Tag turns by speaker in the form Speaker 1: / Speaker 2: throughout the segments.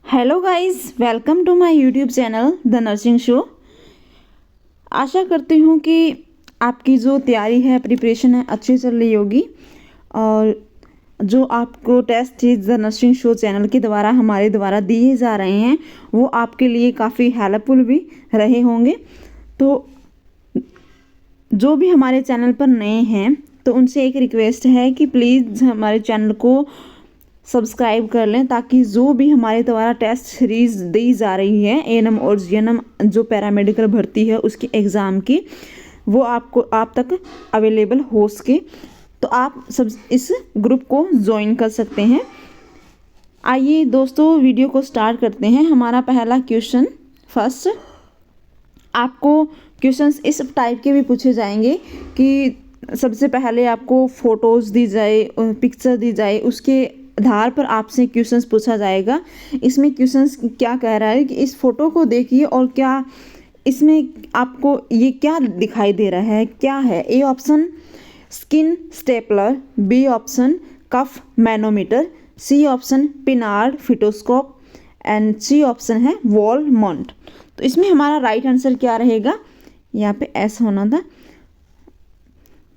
Speaker 1: Hello guys, welcome to my YouTube channel the nursing show. आशा करती हूँ कि आपकी जो तैयारी है, प्रिपरेशन है, अच्छी चल रही होगी। और जो आपको test the nursing show channel के द्वारा हमारे द्वारा दिए जा रहे हैं वो आपके लिए काफ़ी हेल्पफुल भी रहे होंगे। तो जो भी हमारे चैनल पर नए हैं तो उनसे एक रिक्वेस्ट है कि प्लीज़ हमारे चैनल को सब्सक्राइब कर लें, ताकि जो भी हमारे द्वारा टेस्ट सीरीज़ दी जा रही है एएनएम और जीएनएम जो पैरामेडिकल भर्ती है उसकी एग्ज़ाम की, वो आप तक अवेलेबल हो सके। तो आप सब इस ग्रुप को ज्वाइन कर सकते हैं। आइए दोस्तों, वीडियो को स्टार्ट करते हैं। हमारा पहला क्वेश्चन, फर्स्ट, आपको क्वेश्चंस इस टाइप के भी पूछे जाएंगे कि सबसे पहले आपको फ़ोटोज़ दी जाए, पिक्चर दी जाए, उसके आधार पर आपसे क्वेश्चंस पूछा जाएगा। इसमें क्वेश्चंस क्या कह रहा है कि इस फोटो को देखिए और क्या इसमें आपको ये क्या दिखाई दे रहा है, क्या है। A option skin stapler, B option cuff manometer, C option Pinard fetoscope and C option है वॉल माउंट। तो इसमें हमारा राइट आंसर क्या रहेगा, यहाँ पे एस होना था।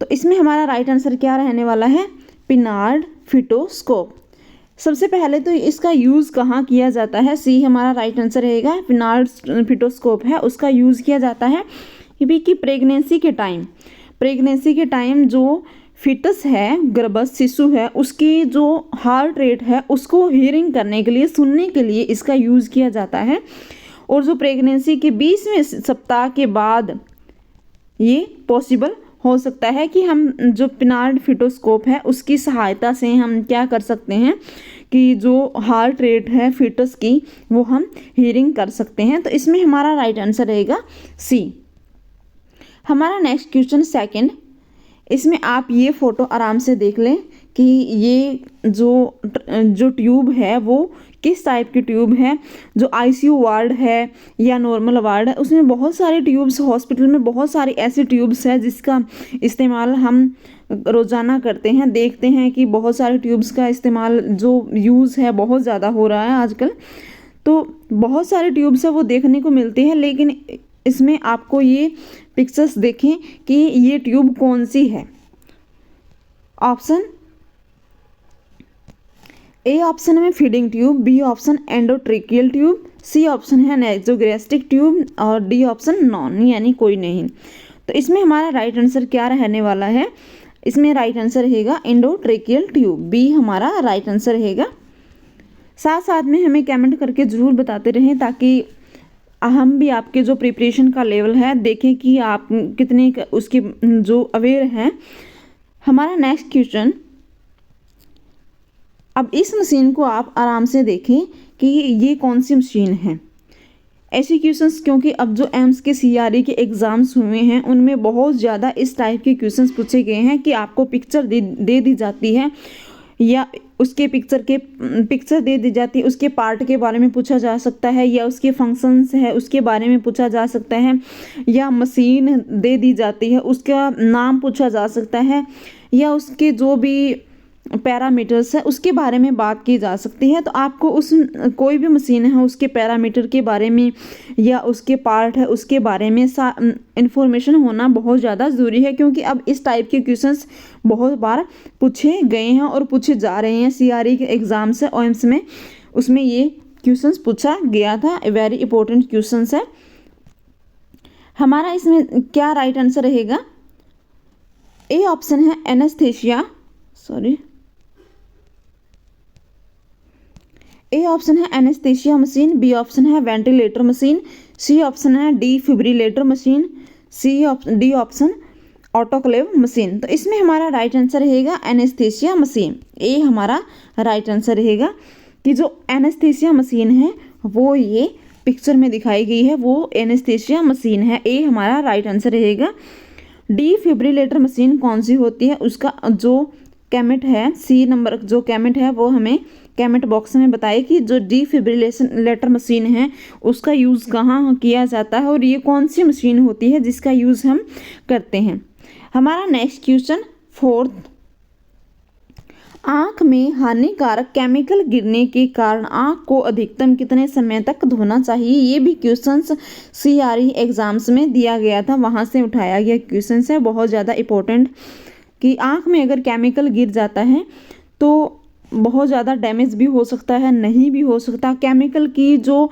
Speaker 1: तो इसमें हमारा राइट आंसर क्या रहने वाला है, पिनार्ड फिटोस्कोप। सबसे पहले तो इसका यूज़ कहाँ किया जाता है, सी हमारा राइट आंसर रहेगा। पिनार्ड फिटोस्कोप है, उसका यूज़ किया जाता है कि प्रेगनेंसी के टाइम जो फिटस है, गर्भस्थ शिशु है, उसकी जो हार्ट रेट है उसको हियरिंग करने के लिए, सुनने के लिए इसका यूज़ किया जाता है। और जो प्रेगनेंसी के 20वें सप्ताह के बाद ये पॉसिबल हो सकता है कि हम जो पिनार्ड फिटोस्कोप है उसकी सहायता से हम क्या कर सकते हैं कि जो हार्ट रेट है फिटस की वो हम हियरिंग कर सकते हैं। तो इसमें हमारा राइट आंसर रहेगा सी। हमारा नेक्स्ट क्वेश्चन सेकंड, इसमें आप ये फ़ोटो आराम से देख लें कि ये जो ट्यूब है वो किस टाइप की ट्यूब है। जो आईसीयू वार्ड है या नॉर्मल वार्ड है, उसमें बहुत सारे ट्यूब्स, हॉस्पिटल में बहुत सारी ऐसी ट्यूब्स है जिसका इस्तेमाल हम रोज़ाना करते हैं। देखते हैं कि बहुत सारे ट्यूब्स का इस्तेमाल, जो यूज़ है, बहुत ज़्यादा हो रहा है आजकल। तो बहुत सारे ट्यूब्स है वो देखने को मिलती है, लेकिन इसमें आपको ये पिक्चर्स देखें कि ये ट्यूब कौन सी है। ऑप्शन ए ऑप्शन में feeding tube, B option endotracheal tube, C option है नेजोगैस्ट्रिक ट्यूब और डी ऑप्शन नॉन, यानी कोई नहीं। तो इसमें हमारा राइट आंसर क्या रहने वाला है, इसमें राइट आंसर रहेगा एंडोट्रेकियल ट्यूब, बी हमारा राइट आंसर रहेगा। साथ साथ में हमें कमेंट करके ज़रूर बताते रहें, ताकि हम भी आपके जो प्रिपरेशन का लेवल है देखें कि आप कितने उसके जो अवेयर हैं। हमारा नेक्स्ट क्वेश्चन, अब इस मशीन को आप आराम से देखें कि ये कौन सी मशीन है। ऐसे क्वेश्चंस, क्योंकि अब जो एम्स के सीआरई के एग्ज़ाम्स हुए हैं उनमें बहुत ज़्यादा इस टाइप के क्वेश्चंस पूछे गए हैं कि आपको पिक्चर दे दी जाती है या उसके पिक्चर दे दी जाती है, उसके पार्ट के बारे में पूछा जा सकता है, या उसके फंक्शंस है उसके बारे में पूछा जा सकता है, या मशीन दे दी जाती है उसका नाम पूछा जा सकता है, या उसके जो भी पैरामीटर्स है उसके बारे में बात की जा सकती है। तो आपको उस कोई भी मशीन है उसके पैरामीटर के बारे में या उसके पार्ट है उसके बारे में इंफॉर्मेशन होना बहुत ज़्यादा ज़रूरी है, क्योंकि अब इस टाइप के क्वेश्चंस बहुत बार पूछे गए हैं और पूछे जा रहे हैं। सीआरई के एग्ज़ाम से ओएम्स में उसमें ये क्वेश्चंस पूछा गया था, वेरी इंपॉर्टेंट क्वेश्चंस है। हमारा इसमें क्या राइट आंसर रहेगा, ए ऑप्शन है एनेस्थीसिया, ए ऑप्शन है एनेस्थीसिया मशीन, बी ऑप्शन है वेंटिलेटर मशीन, सी ऑप्शन है defibrillator machine, D option autoclave machine. तो इसमें हमारा राइट आंसर रहेगा एनेस्थीसिया मशीन, ए हमारा राइट आंसर रहेगा। कि जो एनेस्थीसिया मशीन है वो ये पिक्चर में दिखाई गई है वो एनेस्थीसिया मशीन है, ए हमारा राइट आंसर रहेगा। डिफिब्रिलेटर मशीन कौन सी होती है, उसका जो कैमेट है, सी नंबर जो कैमेट है वो हमें कैमेट बॉक्स में बताए कि जो डिफिब्रिलेटर मशीन है उसका यूज़ कहाँ किया जाता है और ये कौन सी मशीन होती है जिसका यूज़ हम करते हैं। हमारा नेक्स्ट क्वेश्चन फोर्थ, आँख में हानिकारक केमिकल गिरने के कारण आँख को अधिकतम कितने समय तक धोना चाहिए? ये भी क्वेश्चंस CRE एग्जाम्स में दिया गया था, वहाँ से उठाया गया क्वेश्चंस है, बहुत ज़्यादा इम्पोर्टेंट। कि आँख में अगर केमिकल गिर जाता है तो बहुत ज़्यादा डैमेज भी हो सकता है, नहीं भी हो सकता। केमिकल की जो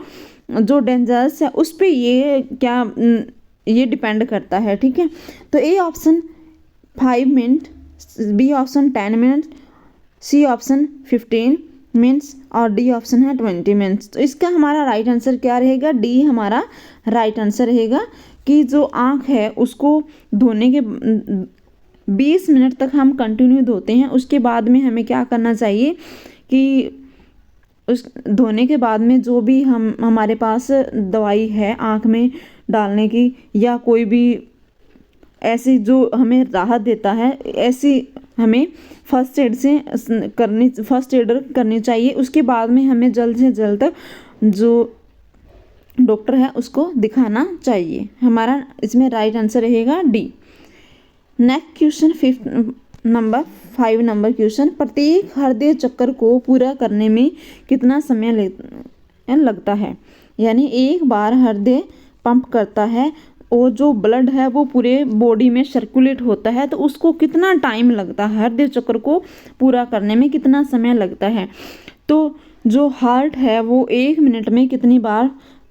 Speaker 1: जो डेंजरस है उस पे ये डिपेंड करता है, ठीक है। तो A option 5 minute, B option 10 minute, C option 15 minutes और डी ऑप्शन है 20 मिनट्स। तो इसका हमारा राइट आंसर क्या रहेगा? डी हमारा राइट आंसर रहेगा कि जो आँख है उसको धोने के 20 मिनट तक हम कंटिन्यू धोते हैं। उसके बाद में हमें क्या करना चाहिए कि उस धोने के बाद में जो भी हमारे पास दवाई है आँख में डालने की या कोई भी ऐसी जो हमें राहत देता है, ऐसी हमें फर्स्ट एड करनी चाहिए। उसके बाद में हमें जल्द से जल्द जो डॉक्टर है उसको दिखाना चाहिए। हमारा इसमें राइट आंसर रहेगा D. Next question 5 number question, प्रत्येक हृदय चक्कर को पूरा करने में कितना समय लगता है? यानी एक बार हृदय पंप करता है और जो ब्लड है वो पूरे बॉडी में सर्कुलेट होता है, तो उसको कितना टाइम लगता है? हृदय चक्र को पूरा करने में कितना समय लगता है? तो जो हार्ट है वो 1 मिनट में कितनी बार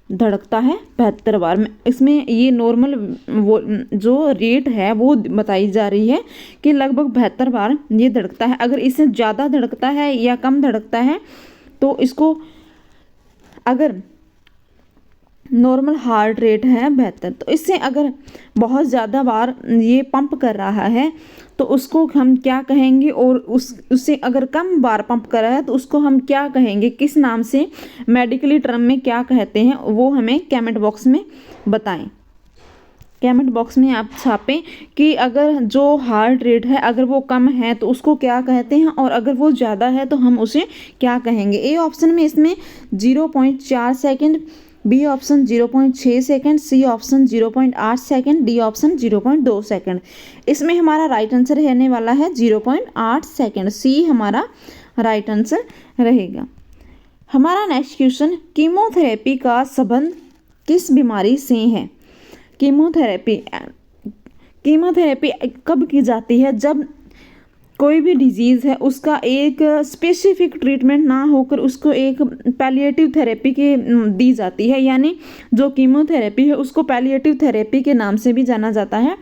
Speaker 1: धड़कता है? 72 बार में। इसमें ये नॉर्मल वो जो रेट है वो बताई जा रही है कि लगभग 72 बार ये धड़कता है। अगर इससे ज़्यादा धड़कता है या कम धड़कता है तो इसको, अगर नॉर्मल हार्ट रेट है 72, तो इससे अगर बहुत ज़्यादा बार ये पंप कर रहा है तो उसको हम क्या कहेंगे? और उससे अगर कम बार पंप कर रहा है तो उसको हम क्या कहेंगे? किस नाम से, मेडिकली टर्म में क्या कहते हैं, वो हमें कमेंट बॉक्स में बताएं। कमेंट बॉक्स में आप छापें कि अगर जो हार्ट रेट है अगर वो कम है तो उसको क्या कहते हैं, और अगर वो ज़्यादा है तो हम उसे क्या कहेंगे। ए ऑप्शन में इसमें 0.4 second, B option 0.6 second, C option 0.8 second, D option 0.2 second. इसमें हमारा राइट आंसर रहने वाला है 0.8 सेकेंड। सी हमारा राइट आंसर रहेगा। हमारा नेक्स्ट क्वेश्चन, कीमोथेरेपी का संबंध किस बीमारी से है? कीमोथेरेपी कब की जाती है? जब कोई भी डिजीज़ है उसका एक स्पेसिफिक ट्रीटमेंट ना होकर उसको एक पैलिएटिव थेरेपी के दी जाती है। यानी जो कीमोथेरेपी है उसको पैलिएटिव थेरेपी के नाम से भी जाना जाता है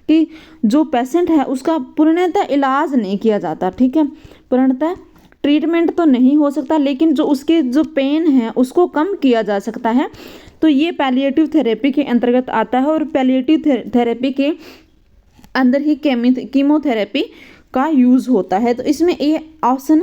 Speaker 1: कि जो पेशेंट है उसका पूर्णतः इलाज नहीं किया जाता, ठीक है। पूर्णतः ट्रीटमेंट तो नहीं हो सकता लेकिन जो उसके जो पेन है उसको कम किया जा सकता है, तो ये पैलिएटिव थेरेपी के अंतर्गत आता है। और पैलिएटिव थेरेपी के अंदर ही कीमोथेरेपी का यूज़ होता है। तो इसमें A option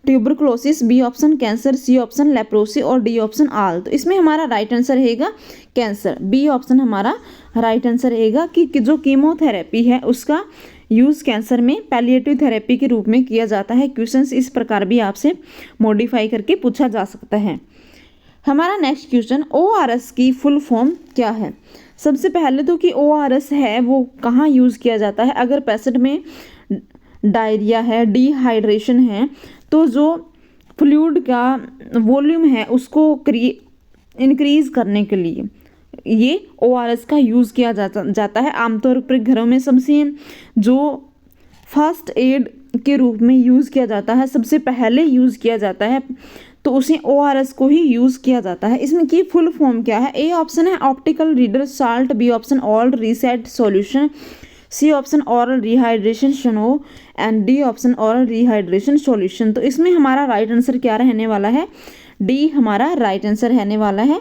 Speaker 1: tuberculosis, B option cancer, C option leprosy और डी ऑप्शन आल। तो इसमें हमारा राइट आंसर रहेगा कैंसर। बी ऑप्शन हमारा राइट आंसर रहेगा कि जो कीमोथेरेपी है उसका यूज़ कैंसर में पैलिएटिव थेरेपी के रूप में किया जाता है। क्वेश्चंस इस प्रकार भी आपसे मॉडिफाई करके पूछा जा सकता है। हमारा नेक्स्ट क्वेश्चन, ORS की फुल फॉर्म क्या है? सबसे पहले तो कि ORS है वो कहाँ यूज़ किया जाता है? अगर पेशेंट में डायरिया है, डिहाइड्रेशन है, तो जो फ्लूइड का वॉल्यूम है उसको इंक्रीज़ करने के लिए ये ORS का यूज़ किया जाता है। आमतौर पर घरों में सबसे जो फर्स्ट एड के रूप में यूज़ किया जाता है, सबसे पहले यूज़ किया जाता है, तो उसे ORS को ही यूज़ किया जाता है। इसमें की फुल फॉर्म क्या है? ए ऑप्शन है optical reader salt, B option all reset solution, C option oral rehydration शनो and D option oral rehydration solution. तो इसमें हमारा राइट आंसर क्या रहने वाला है? डी हमारा राइट आंसर रहने वाला है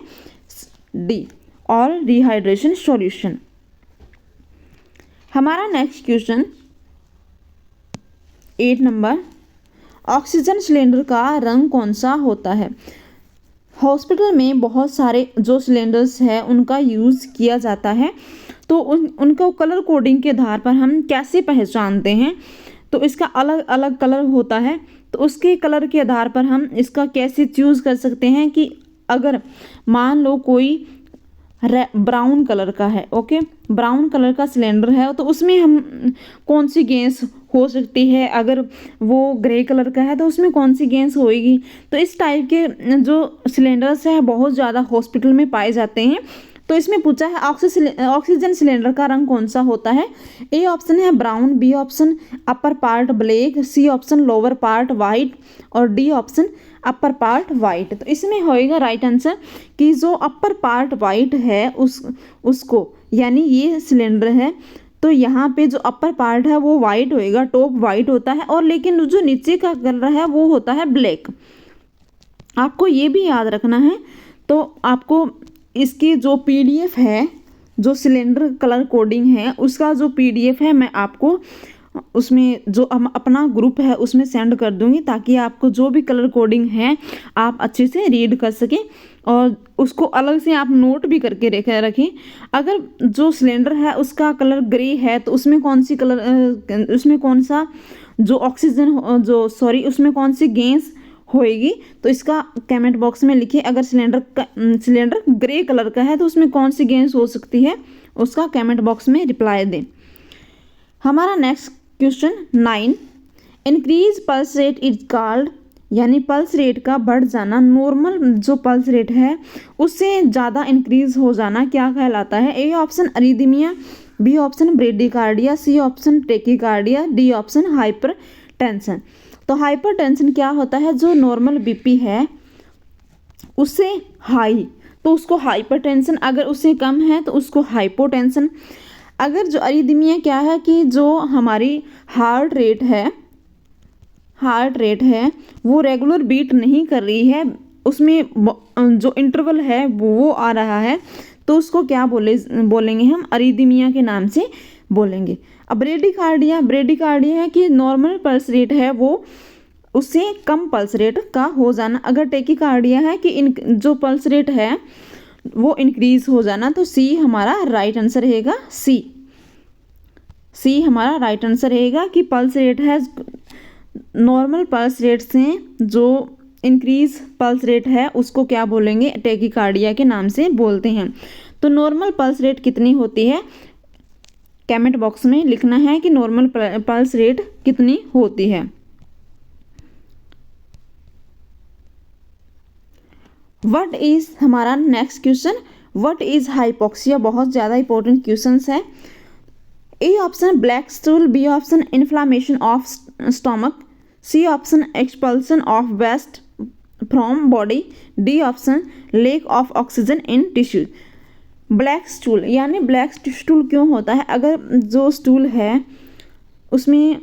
Speaker 1: डी, ऑरल रिहाइड्रेशन सॉल्यूशन। हमारा next question 8 number, oxygen cylinder का रंग कौन सा होता है? हॉस्पिटल में बहुत सारे जो सिलेंडर्स हैं उनका यूज़ किया जाता है, तो उनको कलर कोडिंग के आधार पर हम कैसे पहचानते हैं? तो इसका अलग अलग कलर होता है, तो उसके कलर के आधार पर हम इसका कैसे चूज़ कर सकते हैं कि अगर मान लो कोई ब्राउन कलर का है, ओके, ब्राउन कलर का सिलेंडर है, तो उसमें हम कौन सी गैस हो सकती है, अगर वो ग्रे कलर का है तो उसमें कौन सी गैस होएगी। तो इस टाइप के जो सिलेंडर्स है बहुत ज़्यादा हॉस्पिटल में पाए जाते हैं। तो इसमें पूछा है ऑक्सीजन सिलेंडर का रंग कौन सा होता है। ए ऑप्शन है brown, B option upper part black, C option lower part white और D option upper part white. तो इसमें होएगा राइट आंसर कि जो अपर पार्ट वाइट है उसको, यानी ये सिलेंडर है तो यहाँ पे जो अपर पार्ट है वो वाइट होएगा, टॉप वाइट होता है, और लेकिन जो नीचे का कलर है वो होता है ब्लैक। आपको ये भी याद रखना है। तो आपको इसकी जो पीडीएफ है, जो सिलेंडर कलर कोडिंग है उसका जो पीडीएफ है मैं आपको उसमें जो हम अपना ग्रुप है उसमें सेंड कर दूंगी, ताकि आपको जो भी कलर कोडिंग है आप अच्छे से रीड कर सकें और उसको अलग से आप नोट भी करके रखें। अगर जो सिलेंडर है उसका कलर ग्रे है तो उसमें कौन सी कलर उसमें कौन सा जो ऑक्सीजन जो सॉरी उसमें कौन सी गैस होएगी, तो इसका कमेंट बॉक्स में लिखिए। अगर सिलेंडर ग्रे कलर का है तो उसमें कौन सी गैस हो सकती है, उसका कमेंट बॉक्स में रिप्लाई दें। हमारा next question 9, increase pulse rate is called, यानी पल्स रेट का बढ़ जाना, नॉर्मल जो पल्स रेट है उससे ज़्यादा इंक्रीज हो जाना क्या कहलाता है। A option arrhythmia, B option bradycardia, C option tachycardia, D option hypertension. तो हाइपर टेंशन क्या होता है, जो नॉर्मल बीपी है उससे हाई तो उसको हाइपर टेंशन, अगर उससे कम है तो उसको हाइपोटेंशन। अगर जो अरिदमिया क्या है कि जो हमारी हार्ट रेट है वो रेगुलर बीट नहीं कर रही है, उसमें जो इंटरवल है वो आ रहा है, तो उसको क्या बोलेंगे हम, अरिदमिया के नाम से बोलेंगे। अब ब्रेडिकार्डिया है कि नॉर्मल पल्स रेट है वो उससे कम पल्स रेट का हो जाना। अगर टेकिकार्डिया है कि जो पल्स रेट है वो इंक्रीज हो जाना। तो सी हमारा राइट आंसर रहेगा, सी हमारा राइट आंसर रहेगा कि पल्स रेट है नॉर्मल पल्स रेट से जो इंक्रीज पल्स रेट है उसको क्या बोलेंगे, टेकिकार्डिया के नाम से बोलते हैं। तो नॉर्मल पल्स रेट कितनी होती है, कमेंट बॉक्स में लिखना है कि नॉर्मल पल्स रेट कितनी होती है। व्हाट इज हमारा next question, what is hypoxia, बहुत ज़्यादा इंपॉर्टेंट क्वेश्चन है। A option black stool, B option inflammation of stomach, C option expulsion of waste from body, D option lack of oxygen in tissue. Black stool, यानी black stool क्यों होता है, अगर जो stool है उसमें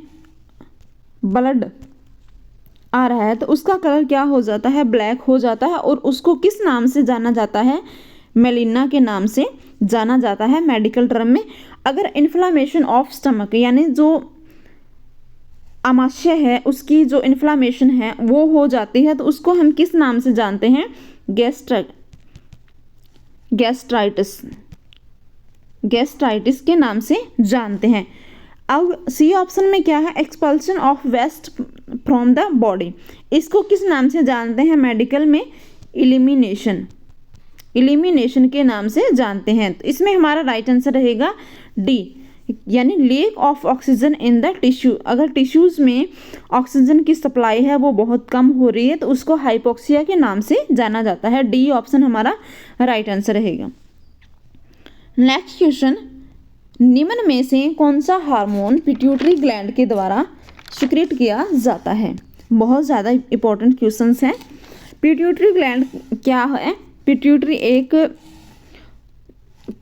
Speaker 1: ब्लड आ रहा है तो उसका कलर क्या हो जाता है, ब्लैक हो जाता है, और उसको किस नाम से जाना जाता है, मेलिना के नाम से जाना जाता है मेडिकल टर्म में। अगर इन्फ्लामेशन ऑफ स्टमक, यानी जो आमाशय है उसकी जो इन्फ्लामेशन है वो हो जाती है तो उसको हम किस नाम से जानते हैं, गैस्ट्राइटिस के नाम से जानते हैं। अब सी ऑप्शन में क्या है, expulsion of waste from the body, इसको किस नाम से जानते हैं मेडिकल में, इलिमिनेशन के नाम से जानते हैं। तो इसमें हमारा राइट आंसर रहेगा डी, यानी lake of oxygen in the tissue. अगर टिश्यूज में ऑक्सीजन की सप्लाई है वो बहुत कम हो रही है तो उसको हाइपोक्सिया के नाम से जाना जाता है। डी ऑप्शन हमारा राइट आंसर रहेगा। नेक्स्ट क्वेश्चन, निम्न में से कौन सा हार्मोन पिट्यूटरी ग्लैंड के द्वारा सिक्रेट किया जाता है। बहुत ज़्यादा इंपॉर्टेंट क्वेश्चंस हैं। पिट्यूटरी ग्लैंड क्या है, पिट्यूटरी एक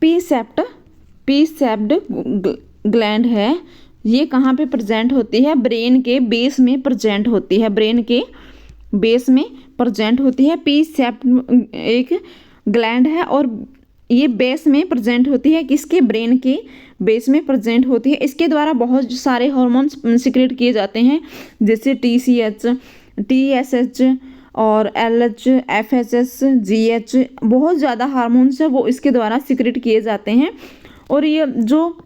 Speaker 1: पी सेप्ड ग्लैंड है। ये कहाँ पे प्रेजेंट होती है, ब्रेन के बेस में प्रेजेंट होती है, पी सेप्ड एक ग्लैंड है और ये बेस में प्रेजेंट होती है, किसके, ब्रेन के बेस में प्रेजेंट होती है। इसके द्वारा बहुत सारे हार्मोन्स सिक्रेट किए जाते हैं, जैसे TCH, TSH और LH, FSH, GH, बहुत ज़्यादा हार्मोन्स है वो इसके द्वारा सिक्रेट किए जाते हैं। और ये जो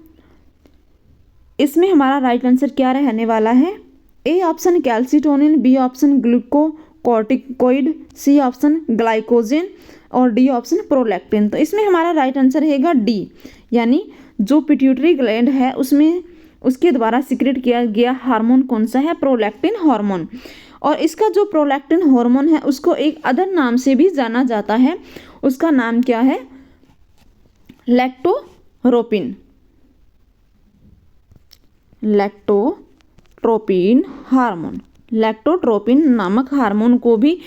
Speaker 1: इसमें हमारा राइट आंसर क्या रहने वाला है, A option calcitonin, B option glucocorticoid, C option glycogen और डी ऑप्शन प्रोलैक्टिन। तो इसमें हमारा राइट आंसर रहेगा डी, यानी जो पिट्यूटरी ग्लैंड है उसके द्वारा सिक्रेट किया गया हार्मोन कौन सा है? Prolactin hormone. और इसका जो प्रोलैक्टिन हार्मोन है उसको एक अदर नाम से भी जाना जाता है, उसका नाम क्या है? लैक्टोट्रोपिन। लैक्टोट्रोपिन हार्मोन। लैक्टोट्रोपिन नामक हार्मोन को भी,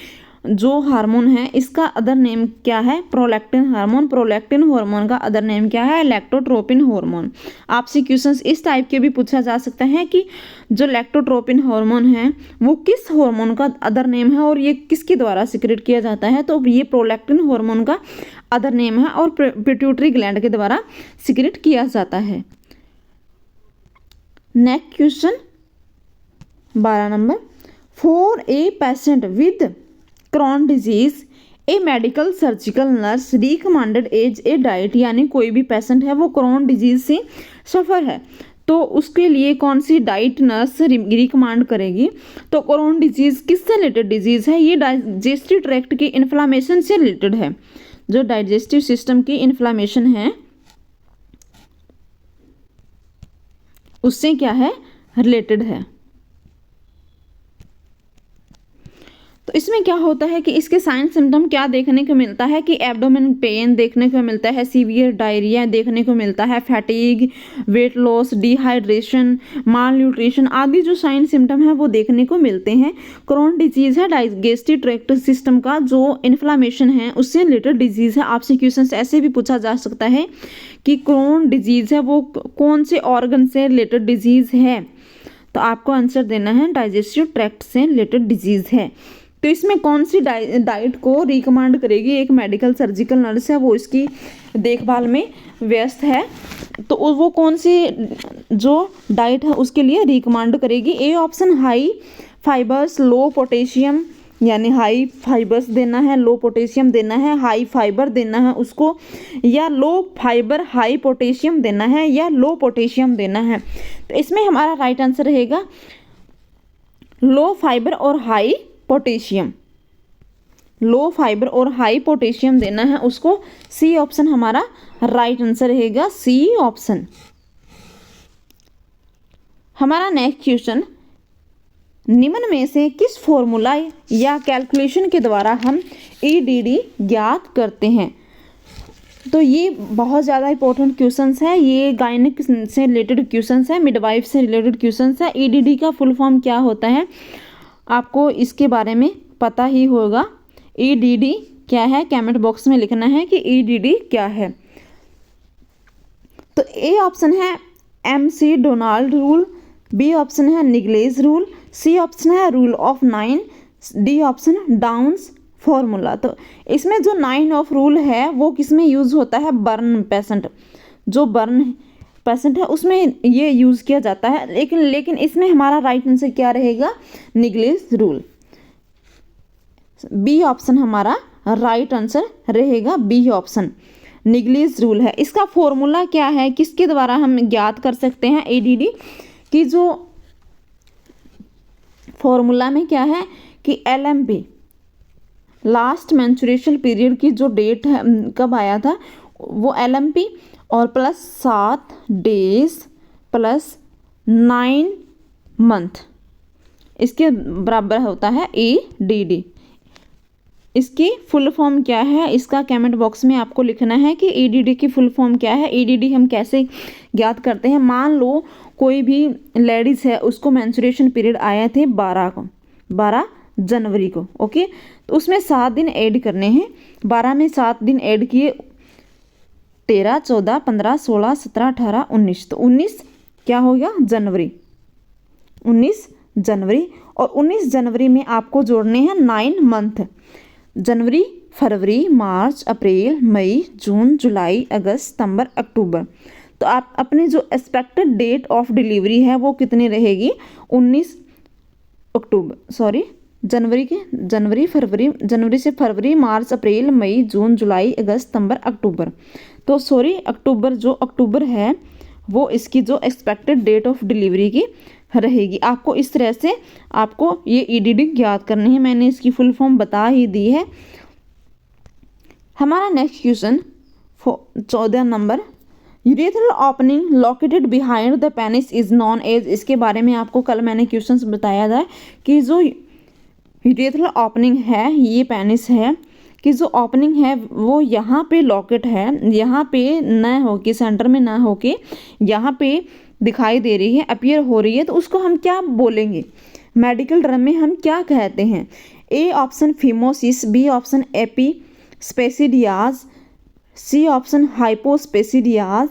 Speaker 1: जो हार्मोन है इसका अदर नेम क्या है? Prolactin hormone. प्रोलैक्टिन हार्मोन का अदर नेम क्या है? लैक्टोट्रोपिन हार्मोन। आपसे क्वेश्चंस इस टाइप के भी पूछा जा सकता है कि जो लैक्टोट्रोपिन हार्मोन है वो किस हार्मोन का अदर नेम है और ये किसके द्वारा सिक्रेट किया जाता है? तो ये प्रोलैक्टिन हार्मोन का अदर नेम है और पिट्यूटरी ग्लैंड के द्वारा सिक्रेट किया जाता है। Next question 12 number, for a patient with Crohn disease a medical surgical nurse recommended as a diet, यानी कोई भी पेशेंट है वो क्रॉन डिजीज से सफ़र है तो उसके लिए कौन सी डाइट नर्स रिकमेंड करेगी? तो क्रॉन डिजीज किससे रिलेटेड डिजीज है? ये डाइजेस्टिव ट्रैक्ट की इन्फ्लामेशन से रिलेटेड है। जो डाइजेस्टिव सिस्टम की इन्फ्लामेशन है उससे क्या है? रिलेटेड है। तो इसमें क्या होता है कि इसके साइन सिम्टम क्या देखने को मिलता है कि एब्डोमेन पेन देखने को मिलता है, सीवियर डायरिया देखने को मिलता है, फैटिग, वेट लॉस, डिहाइड्रेशन, माल न्यूट्रिशन आदि जो साइन सिम्टम है वो देखने को मिलते हैं। क्रॉन डिजीज है डाइजेस्टिव ट्रैक्ट सिस्टम का जो इन्फ्लामेशन है उससे रिलेटेड डिजीज है। आपसे क्वेश्चन ऐसे भी पूछा जा सकता है कि क्रॉन डिजीज है वो कौन से ऑर्गन से रिलेटेड डिजीज है? तो आपको आंसर देना है डाइजेस्टिव ट्रैक्ट से रिलेटेड डिजीज है। तो इसमें कौन सी डाइट को रिकमेंड करेगी? एक मेडिकल सर्जिकल नर्स है वो इसकी देखभाल में व्यस्त है तो वो कौन सी जो डाइट है उसके लिए रिकमेंड करेगी? A option high fibres low potassium, यानी हाई फाइबर्स देना है, लो पोटेशियम देना है, हाई फाइबर देना है उसको, या लो फाइबर हाई पोटेशियम देना है, या लो पोटेशियम देना है। तो इसमें हमारा राइट आंसर रहेगा लो फाइबर और हाई पोटेशियम। लो फाइबर और हाई पोटेशियम देना है उसको। सी ऑप्शन हमारा राइट आंसर रहेगा, सी ऑप्शन। हमारा नेक्स्ट क्वेश्चन, निम्न में से किस फॉर्मूला या कैलकुलेशन के द्वारा हम ईडीडी ज्ञात करते हैं? तो ये बहुत ज़्यादा इंपॉर्टेंट क्वेश्चंस है, ये गायनिक से रिलेटेड क्वेश्चंस है, मिडवाइफ से रिलेटेड क्वेश्चंस है। ईडीडी का फुल फॉर्म क्या होता है आपको इसके बारे में पता ही होगा। ईडीडी क्या है? कमेंट बॉक्स में लिखना है कि ईडीडी क्या है। तो ए ऑप्शन है McDonald rule, B option है निगलेज रूल, सी ऑप्शन है rule of 9, D option Downs formula. तो इसमें जो 9 ऑफ रूल है वो किस में यूज होता है? बर्न पेशेंट, जो बर्न पेशेंट है उसमें ये यूज़ किया जाता है। लेकिन इसमें हमारा राइट आंसर क्या रहेगा? निगलेज रूल। बी ऑप्शन हमारा राइट आंसर रहेगा, बी ऑप्शन निगलेज रूल है। इसका फॉर्मूला क्या है? किसके द्वारा हम ज्ञात कर सकते हैं ईडीडी की? जो फॉर्मूला में क्या है कि एलएमपी लास्ट मेंस्ट्रुएशन पीरियड की जो डेट है कब आया था वो एलएमपी और प्लस 7 डेज प्लस 9 मंथ इसके बराबर होता है ईडीडी। इसकी फुल फॉर्म क्या है? इसका कमेंट बॉक्स में आपको लिखना है कि ईडीडी की फुल फॉर्म क्या है। ईडीडी हम कैसे ज्ञात करते हैं? मान लो कोई भी लेडीज़ है उसको मेंस्ट्रुएशन पीरियड आए थे 12 जनवरी को, ओके, तो उसमें 7 दिन ऐड करने हैं। 12 में 7 दिन ऐड किए, 13, 14, 15, 16, 17, 18, 19, तो 19 क्या हो गया? जनवरी, 19 जनवरी। और 19 जनवरी में आपको जोड़ने हैं 9 मंथ, जनवरी, फरवरी, मार्च, अप्रैल, मई, जून, जुलाई, अगस्त, सितंबर, अक्टूबर। तो आप अपनी जो एक्सपेक्टेड डेट ऑफ डिलीवरी है वो कितनी रहेगी? 19 अक्टूबर, सॉरी जनवरी से फरवरी, मार्च, अप्रैल, मई, जून, जुलाई, अगस्त, सितंबर, अक्टूबर। तो सॉरी अक्टूबर है वो इसकी जो एक्सपेक्टेड डेट ऑफ डिलीवरी की रहेगी। आपको इस तरह से आपको ये ईडीडी ज्ञात करनी है। मैंने इसकी फुल फॉर्म बता ही दी है। हमारा next question 14 number, urethral opening located behind the penis is known as, इसके बारे में आपको कल मैंने क्वेश्चंस बताया था कि जो यूरेथ्रल ओपनिंग है, ये पेनिस है कि जो ओपनिंग है वो यहाँ पे लॉकेट है, यहाँ पे न होके सेंटर में ना होके यहाँ पे दिखाई दे रही है, अपीयर हो रही है, तो उसको हम क्या बोलेंगे, मेडिकल टर्म में हम क्या कहते हैं। A option phimosis, B option epispadias, C option hypospadias,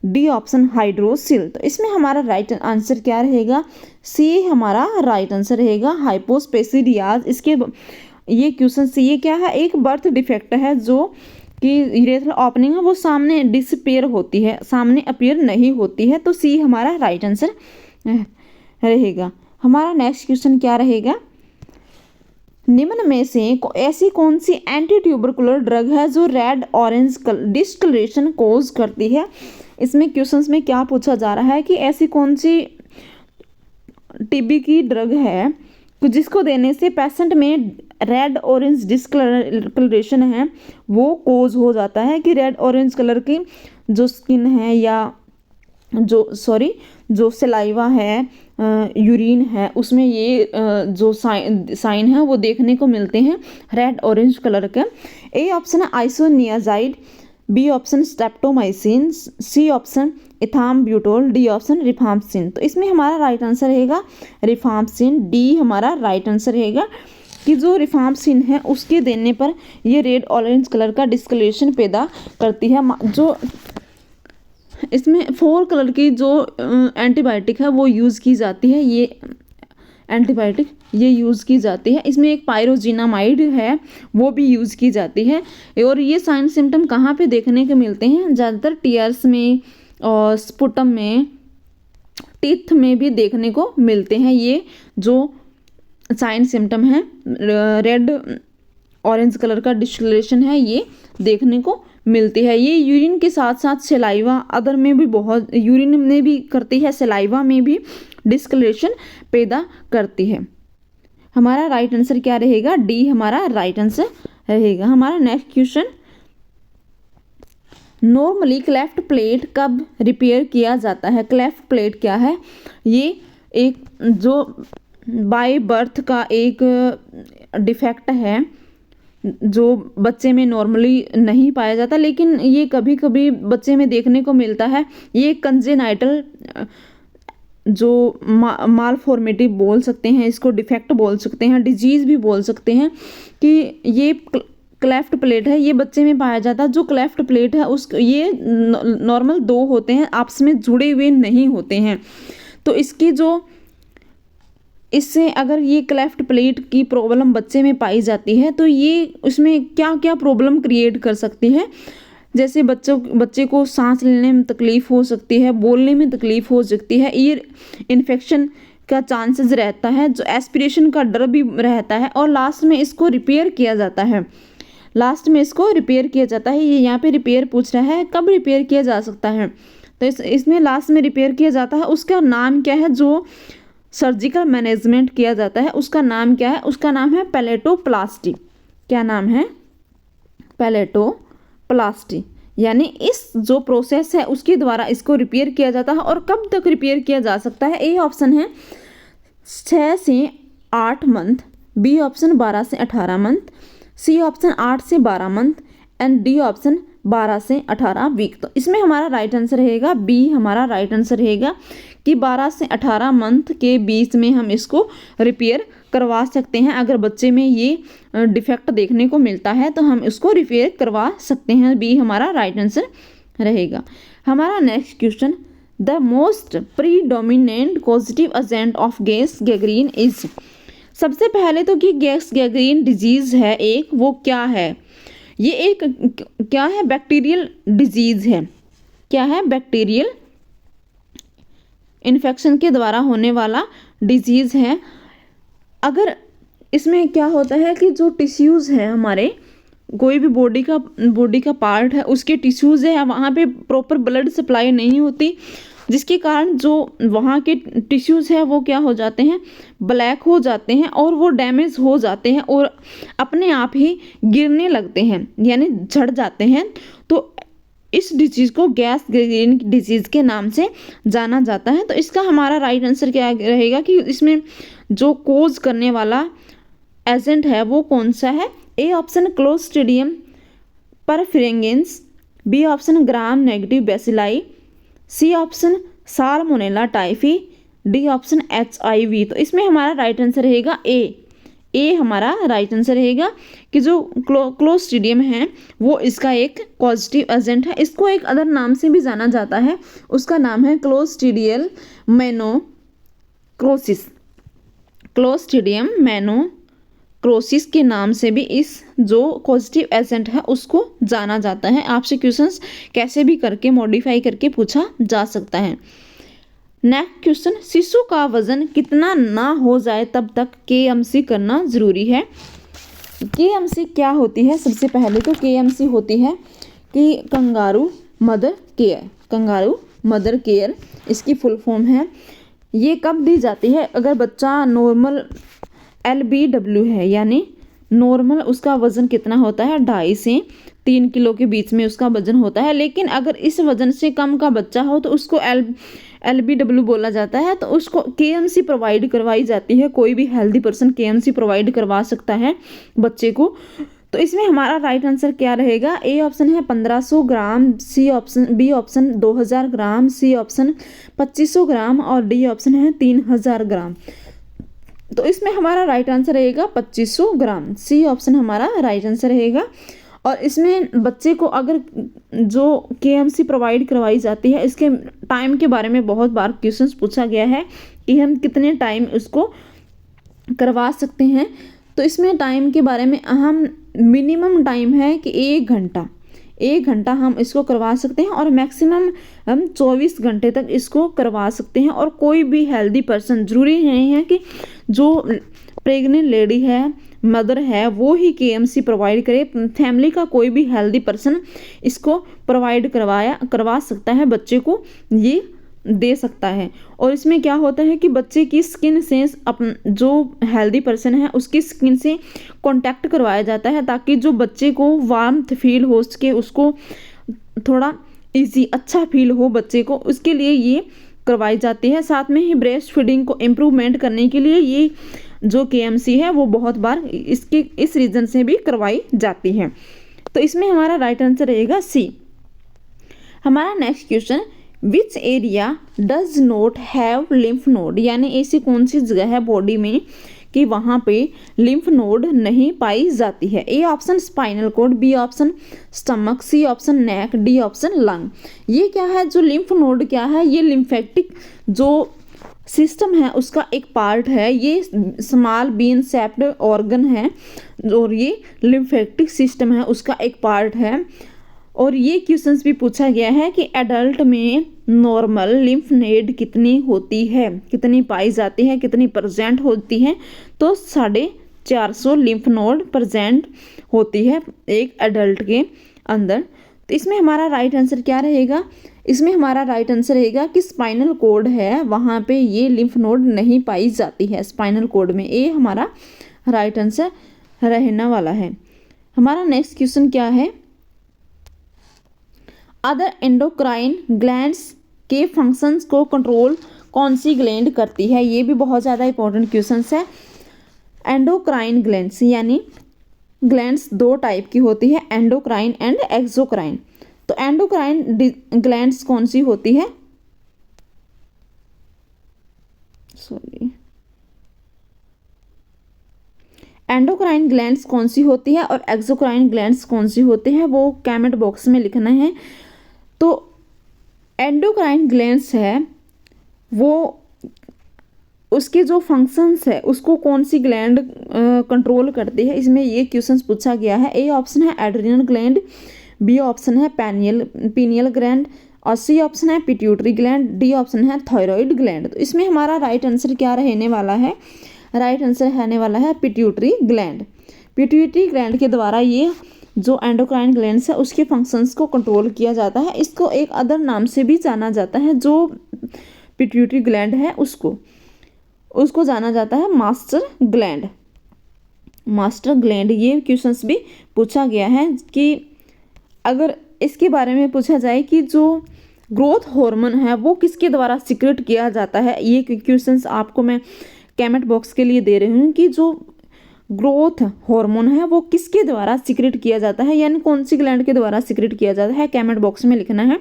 Speaker 1: D option hydrocele. तो इसमें हमारा राइट आंसर क्या रहेगा, सी हमारा राइट आंसर रहेगा, हाइपोस्पेसिडियाज। इसके ये क्वेश्चन से ये क्या है, एक बर्थ डिफेक्ट है जो कि यूरेथ्रल ओपनिंग है वो सामने डिसअपीयर होती है, सामने अपीयर नहीं होती है, तो सी हमारा राइट आंसर रहेगा। हमारा नेक्स्ट क्वेश्चन क्या रहेगा, निम्न में से ऐसी कौन सी एंटी ट्यूबरकुलर ड्रग है जो रेड ऑरेंज डिस्कलरेशन कोज करती है। इसमें क्वेश्चंस में क्या पूछा जा रहा है कि ऐसी कौन सी टीबी की ड्रग है जिसको देने से पेशेंट में रेड ऑरेंज डिस्कलरेशन है वो कोज हो जाता है, कि रेड ऑरेंज कलर की जो स्किन है या जो सलाइवा है, यूरिन है, उसमें ये जो साइन है वो देखने को मिलते हैं रेड ऑरेंज कलर के। ए ऑप्शन है isoniazid, B option streptomycin, C option ethambutol, D option rifampicin. तो इसमें हमारा राइट आंसर रहेगा रिफाम्पसिन, डी हमारा राइट आंसर रहेगा कि जो रिफाम्पसिन है उसके देने पर ये रेड ऑरेंज कलर का डिस्कलरेशन पैदा करती है। जो इसमें 4 कलर की जो एंटीबायोटिक है वो यूज़ की जाती है, ये एंटीबायोटिक ये यूज़ की जाती है। इसमें एक पायरोजिनामाइड है वो भी यूज़ की जाती है। और ये साइन सिम्टम कहाँ पे देखने को मिलते हैं, ज़्यादातर टीयर्स में और स्पुटम में, टीथ में भी देखने को मिलते हैं। ये जो साइन सिम्टम है रेड ऑरेंज कलर का डिस्कलरेशन है ये देखने को मिलती है। ये यूरिन के साथ साथ सलाइवा अदर में भी बहुत, यूरिन में भी करती है, सलाइवा में भी डिस्कलरेशन पैदा करती है। हमारा राइट आंसर क्या रहेगा, डी हमारा राइट आंसर रहेगा। हमारा next question, normally cleft plate कब रिपेयर किया जाता है। क्लेफ्ट प्लेट क्या है, ये एक जो बाय बर्थ का एक डिफेक्ट है जो बच्चे में नॉर्मली नहीं पाया जाता, लेकिन ये कभी कभी बच्चे में देखने को मिलता है। ये कंजेनाइटल जो मालफॉर्मेटी बोल सकते हैं, इसको डिफेक्ट बोल सकते हैं, डिजीज़ भी बोल सकते हैं, कि ये क्लेफ्ट प्लेट है, ये बच्चे में पाया जाता है। जो क्लेफ्ट प्लेट है उस ये नॉर्मल 2 होते हैं, आपस में जुड़े हुए नहीं होते हैं। तो इसकी जो इससे अगर ये क्लेफ्ट प्लेट की प्रॉब्लम बच्चे में पाई जाती है तो ये उसमें क्या क्या प्रॉब्लम क्रिएट कर सकती है, जैसे बच्चे को सांस लेने में तकलीफ़ हो सकती है, बोलने में तकलीफ़ हो सकती है, ईयर इन्फेक्शन का चांसेस रहता है, जो एस्पिरेशन का डर भी रहता है, और लास्ट में इसको रिपेयर किया जाता है। लास्ट में इसको रिपेयर किया जाता है। ये यहाँ पे रिपेयर पूछ रहा है, कब रिपेयर किया जा सकता है, तो इसमें लास्ट में रिपेयर किया जाता है। उसका नाम क्या है, जो सर्जिकल मैनेजमेंट किया जाता है उसका नाम क्या है, उसका नाम है पैलेटोप्लास्टी। क्या नाम है, पैलेटोप्लास्टी। यानी इस जो प्रोसेस है उसके द्वारा इसको रिपेयर किया जाता है। और कब तक रिपेयर किया जा सकता है, ए ऑप्शन है 6 से 8 मंथ, बी ऑप्शन 12 से 18 मंथ, सी ऑप्शन 8 से 12 मंथ, एंड डी ऑप्शन 12 से 18 वीक। तो इसमें हमारा राइट आंसर रहेगा बी हमारा राइट आंसर रहेगा कि 12 से 18 मंथ के बीच में हम इसको रिपेयर करवा सकते हैं। अगर बच्चे में ये डिफेक्ट देखने को मिलता है तो हम इसको रिपेयर करवा सकते हैं, बी हमारा राइट आंसर रहेगा। हमारा next question, the most predominant causative agent of gas gangrene is. सबसे पहले तो कि गैस गैंग्रीन डिजीज़ है एक, वो क्या है, ये एक क्या है, बैक्टीरियल डिजीज़ है। क्या है, बैक्टीरियल इन्फेक्शन के द्वारा होने वाला डिजीज़ है। अगर इसमें क्या होता है कि जो टिश्यूज़ है हमारे, कोई भी बॉडी का पार्ट है उसके टिश्यूज़ है वहाँ पे प्रॉपर ब्लड सप्लाई नहीं होती, जिसके कारण जो वहाँ के टिश्यूज़ है वो क्या हो जाते हैं, ब्लैक हो जाते हैं और वो डैमेज हो जाते हैं और अपने आप ही गिरने लगते हैं, यानी झड़ जाते हैं। तो इस डिजीज़ को गैस ग्रेन डिजीज़ के नाम से जाना जाता है। तो इसका हमारा राइट आंसर क्या रहेगा कि इसमें जो कोज करने वाला एजेंट है वो कौन सा है। A option Clostridium perfringens, B option gram negative bacilli, C option Salmonella typhi, D option HIV। तो इसमें हमारा राइट आंसर रहेगा ए हमारा राइट आंसर रहेगा कि जो क्लोस्ट्रीडियम है वो इसका एक पॉजिटिव एजेंट है। इसको एक अदर नाम से भी जाना जाता है, उसका नाम है क्लोस्ट्रीडियल मोनोक्रोसिस। क्लोस्ट्रीडियम मोनोक्रोसिस के नाम से भी इस जो पॉजिटिव एजेंट है उसको जाना जाता है। आपसे क्वेश्चंस कैसे भी करके मॉडिफाई करके पूछा जा सकता है। नेक्स्ट क्वेश्चन, शिशु का वजन कितना ना हो जाए तब तक KMC करना जरूरी है। KMC क्या होती है? सबसे पहले तो KMC होती है कि kangaroo mother care. Kangaroo mother care इसकी फुल फॉर्म है। ये कब दी जाती है? अगर बच्चा नॉर्मल LBW है, यानी नॉर्मल उसका वज़न कितना होता है 2.5 से 3 किलो के बीच में उसका वज़न होता है। लेकिन अगर इस वज़न से कम का बच्चा हो तो उसको LBW बोला जाता है, तो उसको KMC प्रोवाइड करवाई जाती है। कोई भी हेल्दी पर्सन KMC प्रोवाइड करवा सकता है बच्चे को। तो इसमें हमारा राइट आंसर क्या रहेगा? ए ऑप्शन है 1500 ग्राम, बी ऑप्शन 2000 ग्राम, सी ऑप्शन 2500 ग्राम और डी ऑप्शन है 3000 ग्राम। तो इसमें हमारा राइट आंसर रहेगा 2500 ग्राम। सी ऑप्शन हमारा राइट आंसर रहेगा। और इसमें बच्चे को अगर जो KMC प्रोवाइड करवाई जाती है, इसके टाइम के बारे में बहुत बार क्वेश्चंस पूछा गया है कि हम कितने टाइम उसको करवा सकते हैं। तो इसमें टाइम के बारे में हम मिनिमम टाइम है कि 1 घंटा हम इसको करवा सकते हैं और मैक्सिमम हम 24 घंटे तक इसको करवा सकते हैं। और कोई भी हेल्दी पर्सन, जरूरी नहीं है कि जो प्रेग्नेंट लेडी है, मदर है, वो ही KMC प्रोवाइड करे। फैमिली का कोई भी हेल्दी पर्सन इसको प्रोवाइड करवा सकता है, बच्चे को ये दे सकता है। और इसमें क्या होता है कि बच्चे की स्किन से जो हेल्दी पर्सन है उसकी स्किन से कांटेक्ट करवाया जाता है, ताकि जो बच्चे को वार्मथ फील हो सके, उसको थोड़ा इजी अच्छा फील हो बच्चे को, उसके लिए ये करवाई जाती है। साथ में ही ब्रेस्ट फीडिंग को इम्प्रूवमेंट करने के लिए ये जो KMC है वो बहुत बार इस रीजन से भी करवाई जाती है। तो इसमें हमारा राइट आंसर रहेगा सी। हमारा next question, which area does not have lymph node, यानी ऐसी कौन सी जगह है बॉडी में कि वहाँ पे लिम्फ नोड नहीं पाई जाती है। A option spinal cord, B option stomach, C option neck, D option lung. ये क्या है? जो लिम्फ नोड क्या है? ये लिम्फेटिक जो सिस्टम है उसका एक पार्ट है। ये स्मॉल बीन शेप्ड ऑर्गन है और ये लिम्फेटिक सिस्टम है उसका एक पार्ट है। और ये क्वेश्चंस भी पूछा गया है कि एडल्ट में नॉर्मल लिम्फ नोड कितनी होती है, कितनी पाई जाती है, कितनी प्रेजेंट होती है? तो 450 लिम्फ नोड प्रेजेंट होती है एक एडल्ट के अंदर। तो इसमें हमारा राइट आंसर क्या रहेगा? इसमें हमारा राइट आंसर रहेगा कि स्पाइनल कॉर्ड है, वहाँ पे ये लिम्फ नोड नहीं पाई जाती है स्पाइनल कॉर्ड में। ये हमारा राइट आंसर रहने वाला है। हमारा नेक्स्ट क्वेश्चन क्या है? अदर एंडोक्राइन ग्लैंड्स के फंक्शंस को कंट्रोल कौन सी ग्लैंड करती है? ये भी बहुत ज़्यादा इंपॉर्टेंट क्वेश्चन है। एंडोक्राइन ग्लैंड्स यानी ग्लैंड्स 2 टाइप की होती है, एंडोक्राइन एंड एक्सोक्राइन। तो एंडोक्राइन ग्लैंड्स कौन सी होती है? एंडोक्राइन ग्लैंड्स कौन सी होती है और एक्सोक्राइन ग्लैंड्स कौन सी होती है, वो कमेंट बॉक्स में लिखना है। तो एंडोक्राइन ग्लैंड्स है वो उसके जो फंक्शंस है उसको कौन सी ग्लैंड कंट्रोल करती है, इसमें ये क्वेश्चंस पूछा गया है। ए ऑप्शन है एड्रिनल ग्लैंड, बी ऑप्शन है पीनियल ग्लैंड और सी ऑप्शन है पिट्यूटरी ग्लैंड, डी ऑप्शन है थायराइड ग्लैंड। तो इसमें हमारा राइट आंसर क्या रहने वाला है? राइट आंसर रहने वाला है पिट्यूटरी ग्लैंड। पिट्यूटरी ग्लैंड के द्वारा ये जो एंडोक्राइन ग्लैंड्स है उसके फंक्शंस को कंट्रोल किया जाता है। इसको एक अदर नाम से भी जाना जाता है, जो पिट्यूटरी ग्लैंड है उसको जाना जाता है मास्टर ग्लैंड। मास्टर ग्लैंड ये क्वेश्चंस भी पूछा गया है कि अगर इसके बारे में पूछा जाए कि जो ग्रोथ हार्मोन है वो किसके द्वारा सीक्रेट किया जाता है, ये क्वेश्चंस आपको मैं कमेंट बॉक्स के लिए दे रही हूँ कि जो ग्रोथ हार्मोन है वो किसके द्वारा सीक्रेट किया जाता है, यानी कौन सी ग्लैंड के द्वारा सीक्रेट किया जाता है, कमेंट बॉक्स में लिखना है।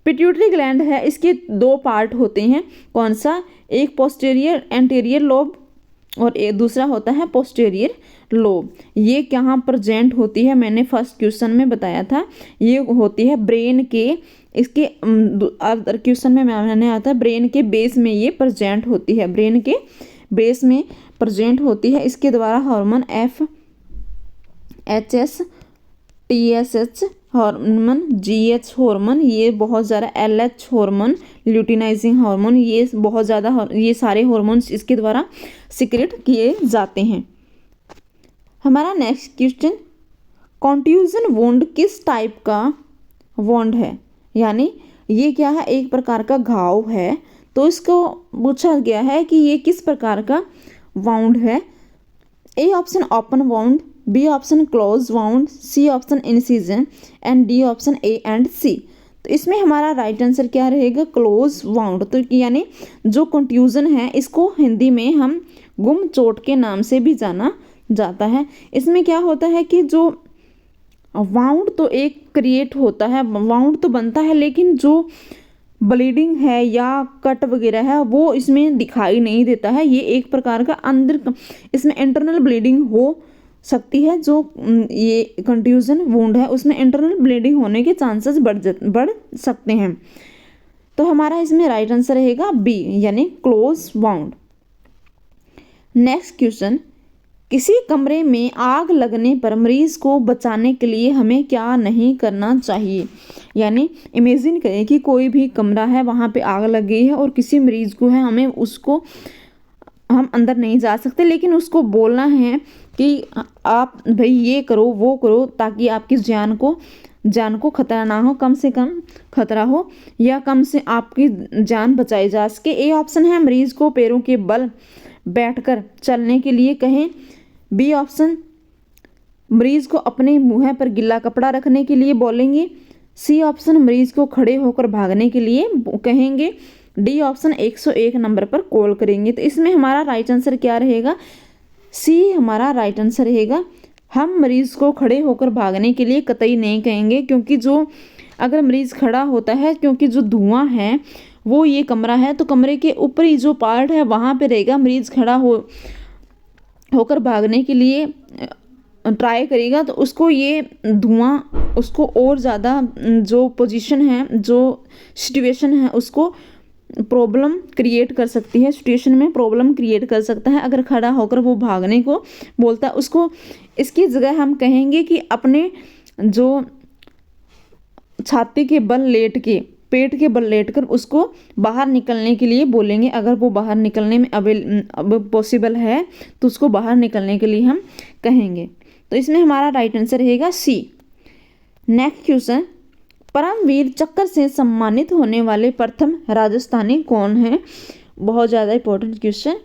Speaker 1: पिट्यूटरी ग्लैंड है, इसके दो पार्ट होते हैं, कौन सा, एक पोस्टीरियर एंटीरियर लोब और एक दूसरा होता है पोस्टीरियर लोब। ये कहाँ प्रेजेंट होती है, मैंने फर्स्ट क्वेश्चन में बताया था, ये होती है ब्रेन के, इसके अदर क्वेश्चन में मैंने आता है ब्रेन के बेस में ये प्रेजेंट होती है, ब्रेन के बेस में प्रेजेंट होती है। इसके द्वारा hormone FHS TSH hormone, GH hormone, ये बहुत ज़्यादा LH हार्मोन, ल्यूटिनाइजिंग हार्मोन, ये बहुत ज़्यादा, ये सारे हार्मोन्स इसके द्वारा सीक्रेट किए जाते हैं। हमारा नेक्स्ट क्वेश्चन, कॉन्ट्यूजन वुंड किस टाइप का वुंड है, यानी ये क्या है, एक प्रकार का घाव है, तो इसको पूछा गया है कि ये किस प्रकार का वाउंड है। A option open wound, B option close wound, C option incision and D option A and C. तो इसमें हमारा राइट आंसर क्या रहेगा, क्लोज वाउंड। तो यानी जो कंट्यूजन है इसको हिंदी में हम गुम चोट के नाम से भी जाना जाता है। इसमें क्या होता है कि जो वाउंड तो एक क्रिएट होता है, वाउंड तो बनता है, लेकिन जो ब्लीडिंग है या कट वगैरह है वो इसमें दिखाई नहीं देता है। ये एक प्रकार का अंदर, इसमें इंटरनल ब्लीडिंग हो सकती है। जो ये कंट्यूजन वुंड है उसमें इंटरनल ब्लीडिंग होने के चांसेस बढ़ सकते हैं। तो हमारा इसमें राइट आंसर रहेगा बी, यानी क्लोज वाउंड। नेक्स्ट क्वेश्चन, किसी कमरे में आग लगने पर मरीज को बचाने के लिए हमें क्या नहीं करना चाहिए, यानी इमेजिन करें कि कोई भी कमरा है, वहाँ पे आग लग गई है और किसी मरीज को है, हमें उसको, हम अंदर नहीं जा सकते, लेकिन उसको बोलना है कि आप भाई ये करो वो करो ताकि आपकी जान को खतरा ना हो, कम से कम खतरा हो या कम से आपकी जान बचाई जा सके। ए ऑप्शन है मरीज को पैरों के बल बैठकर चलने के लिए कहें, बी ऑप्शन मरीज को अपने मुंह पर गिल्ला कपड़ा रखने के लिए बोलेंगे, सी ऑप्शन मरीज को खड़े होकर भागने के लिए कहेंगे, डी ऑप्शन 101 नंबर पर कॉल करेंगे। तो इसमें हमारा राइट आंसर क्या रहेगा, सी हमारा राइट आंसर रहेगा। हम मरीज को खड़े होकर भागने के लिए कतई नहीं कहेंगे, क्योंकि जो अगर मरीज खड़ा होता है, क्योंकि जो धुआं है वो ये कमरा है तो कमरे के ऊपरी जो पार्ट है वहाँ पे रहेगा, मरीज खड़ा होकर भागने के लिए ट्राई करेगा तो उसको ये धुआं उसको और ज़्यादा जो पोजीशन है, जो सिचुएशन है, उसको प्रॉब्लम क्रिएट कर सकती है, सिचुएशन में प्रॉब्लम क्रिएट कर सकता है। अगर खड़ा होकर वो भागने को बोलता है, उसको इसकी जगह हम कहेंगे कि अपने जो छाती के बल लेट के, पेट के बल लेटकर उसको बाहर निकलने के लिए बोलेंगे। अगर वो बाहर निकलने में अब पॉसिबल है तो उसको बाहर निकलने के लिए हम कहेंगे। तो इसमें हमारा राइट आंसर रहेगा सी। नेक्स्ट क्वेश्चन, परमवीर चक्र से सम्मानित होने वाले प्रथम राजस्थानी कौन है, बहुत ज़्यादा important question.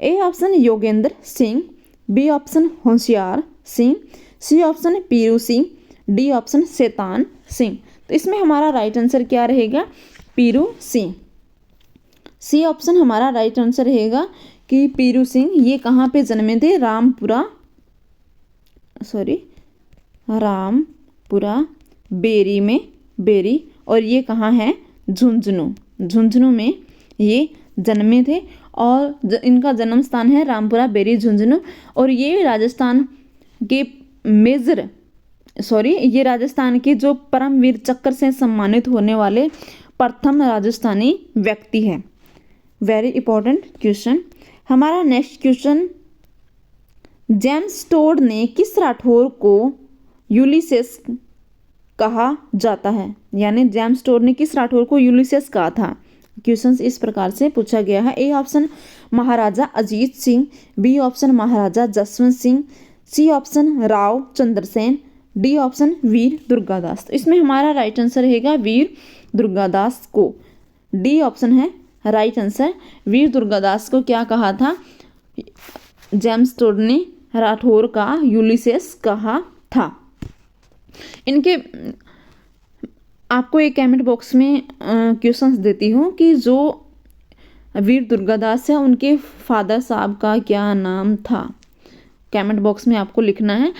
Speaker 1: A option Yogendra Singh, B option Hoshiyar Singh, C option Piru Singh, D option Shaitan Singh. तो इसमें हमारा राइट आंसर क्या रहेगा, पीरू सिंह। सी ऑप्शन हमारा राइट आंसर रहेगा कि पीरू सिंह ये कहाँ पे जन्मे थे, रामपुरा बेरी में, बेरी, और ये कहाँ है, झुंझुनू में ये जन्मे थे और इनका जन्म स्थान है रामपुरा बेरी झुंझुनू। और ये राजस्थान के ये राजस्थान के जो परमवीर चक्र से सम्मानित होने वाले प्रथम राजस्थानी व्यक्ति है। Very important question. हमारा नेक्स्ट क्वेश्चन, जेम्स टोड ने किस राठौर को यूलिसेस कहा जाता है, यानी जेम्स टोड ने किस राठौर को यूलिसेस कहा था। क्वेश्चन इस प्रकार से पूछा गया है। A option Maharaja Ajit Singh, B option Maharaja Jaswant Singh, C option Rao Chandrasen, D option Veer Durgadas. तो इसमें हमारा राइट आंसर रहेगा वीर दुर्गादास को, डी ऑप्शन है राइट आंसर। वीर दुर्गादास को क्या कहा था, जेम्स टोड ने राठौर का यूलिसेस कहा था। इनके आपको एक कमेंट बॉक्स में क्वेश्चंस देती हूँ कि जो वीर दुर्गादास है उनके फादर साहब का क्या नाम था। कमेंट बॉक्स में आपको लिखना है।